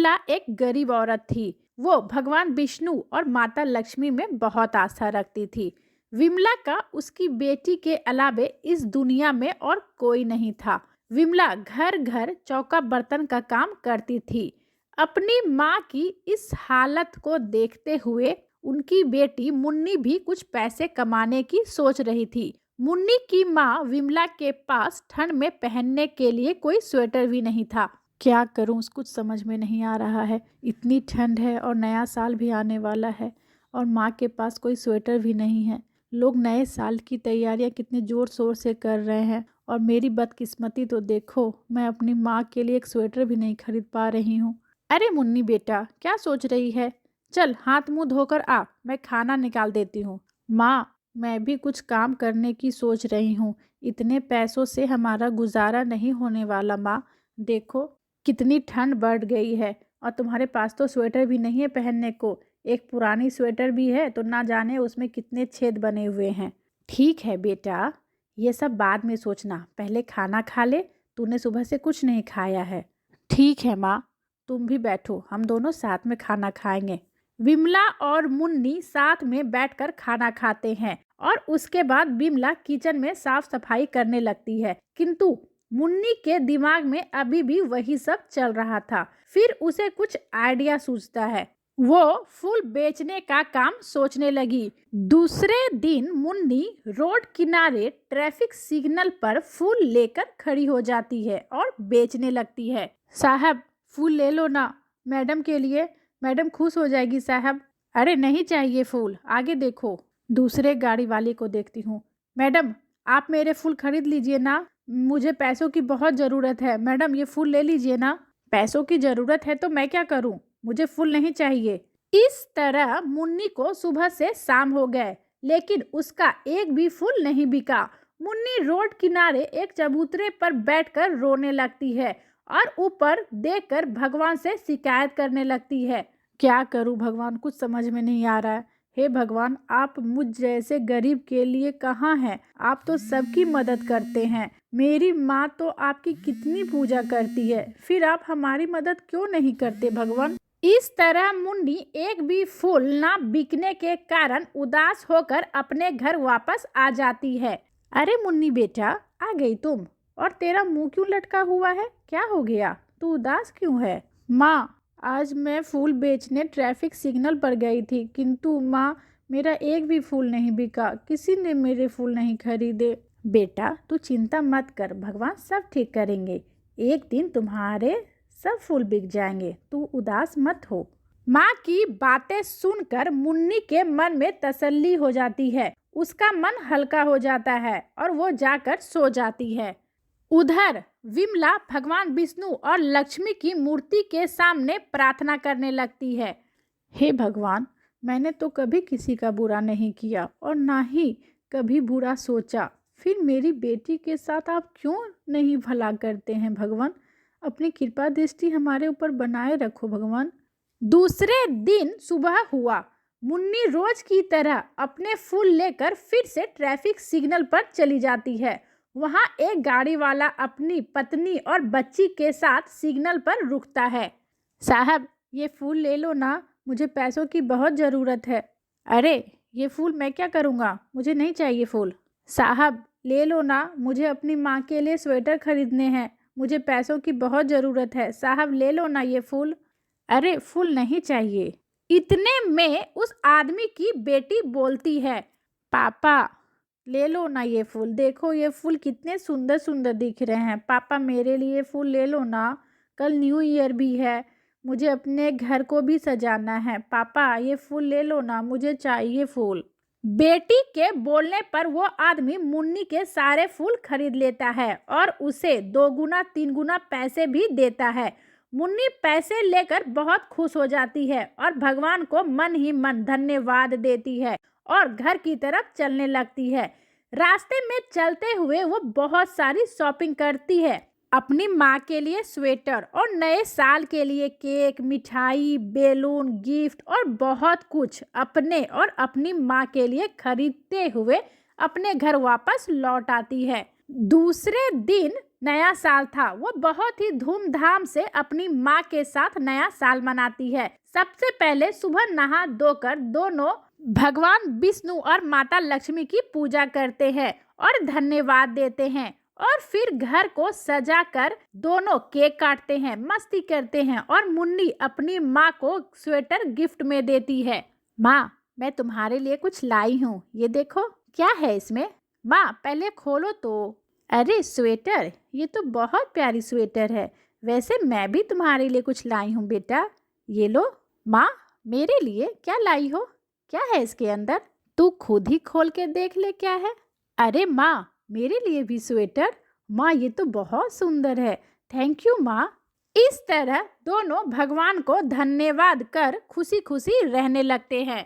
विमला एक गरीब औरत थी। वो भगवान विष्णु और माता लक्ष्मी में बहुत आस्था रखती थी। विमला का उसकी बेटी के अलावे इस दुनिया में और कोई नहीं था। विमला घर घर चौका बर्तन का काम करती थी। अपनी माँ की इस हालत को देखते हुए उनकी बेटी मुन्नी भी कुछ पैसे कमाने की सोच रही थी। मुन्नी की माँ विमला के पास ठंड में पहनने के लिए कोई स्वेटर भी नहीं था। क्या करूं, कुछ समझ में नहीं आ रहा है। इतनी ठंड है और नया साल भी आने वाला है और माँ के पास कोई स्वेटर भी नहीं है। लोग नए साल की तैयारियां कितने जोर शोर से कर रहे हैं और मेरी बदकिस्मती तो देखो, मैं अपनी माँ के लिए एक स्वेटर भी नहीं खरीद पा रही हूँ। अरे मुन्नी बेटा, क्या सोच रही है? चल हाथ मुंह धोकर आ, मैं खाना निकाल देती हूँ। माँ, मैं भी कुछ काम करने की सोच रही हूँ। इतने पैसों से हमारा गुजारा नहीं होने वाला। माँ देखो, कितनी ठंड बढ़ गई है और तुम्हारे पास तो स्वेटर भी नहीं है पहनने को। एक पुरानी स्वेटर भी है तो ना जाने उसमें कितने छेद बने हुए हैं। ठीक है बेटा, ये सब बाद में सोचना, पहले खाना खा ले। तूने सुबह से कुछ नहीं खाया है। ठीक है माँ, तुम भी बैठो, हम दोनों साथ में खाना खाएंगे। विमला और मुन्नी साथ में बैठकर खाना खाते हैं और उसके बाद विमला किचन में साफ सफाई करने लगती है। किंतु मुन्नी के दिमाग में अभी भी वही सब चल रहा था। फिर उसे कुछ आइडिया सूझता है। वो फूल बेचने का काम सोचने लगी। दूसरे दिन मुन्नी रोड किनारे ट्रैफिक सिग्नल पर फूल लेकर खड़ी हो जाती है और बेचने लगती है। साहब, फूल ले लो ना मैडम के लिए, मैडम खुश हो जाएगी साहब। अरे नहीं चाहिए फूल, आगे देखो। दूसरे गाड़ी वाले को देखती हूँ। मैडम, आप मेरे फूल खरीद लीजिए ना, मुझे पैसों की बहुत ज़रूरत है। मैडम, ये फूल ले लीजिए ना। पैसों की ज़रूरत है तो मैं क्या करूँ, मुझे फूल नहीं चाहिए। इस तरह मुन्नी को सुबह से शाम हो गए लेकिन उसका एक भी फूल नहीं बिका। मुन्नी रोड किनारे एक चबूतरे पर बैठकर रोने लगती है और ऊपर देखकर भगवान से शिकायत करने लगती है। क्या करूं भगवान, कुछ समझ में नहीं आ रहा है। हे भगवान, आप मुझ जैसे गरीब के लिए कहाँ हैं? आप तो सबकी मदद करते हैं। मेरी माँ तो आपकी कितनी पूजा करती है, फिर आप हमारी मदद क्यों नहीं करते भगवान? इस तरह मुन्नी एक भी फूल ना बिकने के कारण उदास होकर अपने घर वापस आ जाती है। अरे मुन्नी बेटा, आ गई तुम? और तेरा मुंह क्यों लटका हुआ है? क्या हो गया, तू उदास क्यों है? माँ, आज मैं फूल बेचने ट्रैफिक सिग्नल पर गई थी, किंतु माँ मेरा एक भी फूल नहीं बिका, किसी ने मेरे फूल नहीं खरीदे। बेटा तू चिंता मत कर, भगवान सब ठीक करेंगे। एक दिन तुम्हारे सब फूल बिक जाएंगे, तू उदास मत हो। माँ की बातें सुनकर मुन्नी के मन में तसल्ली हो जाती है। उसका मन हल्का हो जाता है और वो जाकर सो जाती है। उधर विमला भगवान विष्णु और लक्ष्मी की मूर्ति के सामने प्रार्थना करने लगती है। हे भगवान, मैंने तो कभी किसी का बुरा नहीं किया और ना ही कभी बुरा सोचा, फिर मेरी बेटी के साथ आप क्यों नहीं भला करते हैं भगवान? अपनी कृपा दृष्टि हमारे ऊपर बनाए रखो भगवान। दूसरे दिन सुबह हुआ। मुन्नी रोज की तरह अपने फूल लेकर फिर से ट्रैफिक सिग्नल पर चली जाती है। वहाँ एक गाड़ी वाला अपनी पत्नी और बच्ची के साथ सिग्नल पर रुकता है। साहब, ये फूल ले लो ना, मुझे पैसों की बहुत ज़रूरत है। अरे ये फूल मैं क्या करूँगा, मुझे नहीं चाहिए फूल। साहब ले लो ना, मुझे अपनी माँ के लिए स्वेटर खरीदने हैं, मुझे पैसों की बहुत ज़रूरत है। साहब ले लो ना ये फूल। अरे फूल नहीं चाहिए। इतने में उस आदमी की बेटी बोलती है, पापा ले लो ना ये फूल, देखो ये फूल कितने सुंदर सुंदर दिख रहे हैं। पापा मेरे लिए फूल ले लो ना, कल न्यू ईयर भी है, मुझे अपने घर को भी सजाना है। पापा ये फूल ले लो ना, मुझे चाहिए फूल। बेटी के बोलने पर वो आदमी मुन्नी के सारे फूल खरीद लेता है और उसे 2 गुना 3 गुना पैसे भी देता है। मुन्नी पैसे लेकर बहुत खुश हो जाती है और भगवान को मन ही मन धन्यवाद देती है और घर की तरफ चलने लगती है। रास्ते में चलते हुए वो बहुत सारी शॉपिंग करती है। अपनी माँ के लिए स्वेटर और नए साल के लिए केक, मिठाई, बैलून, गिफ्ट और बहुत कुछ अपने और अपनी माँ के लिए खरीदते हुए अपने घर वापस लौट आती है। दूसरे दिन नया साल था। वो बहुत ही धूमधाम से अपनी माँ के साथ नया साल मनाती है। सबसे पहले सुबह नहा धोकर दोनों भगवान विष्णु और माता लक्ष्मी की पूजा करते हैं और धन्यवाद देते हैं, और फिर घर को सजाकर दोनों केक काटते हैं, मस्ती करते हैं, और मुन्नी अपनी माँ को स्वेटर गिफ्ट में देती है। माँ, मैं तुम्हारे लिए कुछ लाई हूँ, ये देखो। क्या है इसमें? माँ, पहले खोलो तो। अरे स्वेटर, ये तो बहुत प्यारी स्वेटर है। वैसे मैं भी तुम्हारे लिए कुछ लाई हूँ बेटा, ये लो। माँ, मेरे लिए क्या लाई हो? क्या है इसके अंदर? तू खुद ही खोल के देख ले क्या है। अरे माँ, मेरे लिए भी स्वेटर? माँ, ये तो बहुत सुंदर है। थैंक यू माँ। इस तरह दोनों भगवान को धन्यवाद कर खुशी खुशी रहने लगते हैं।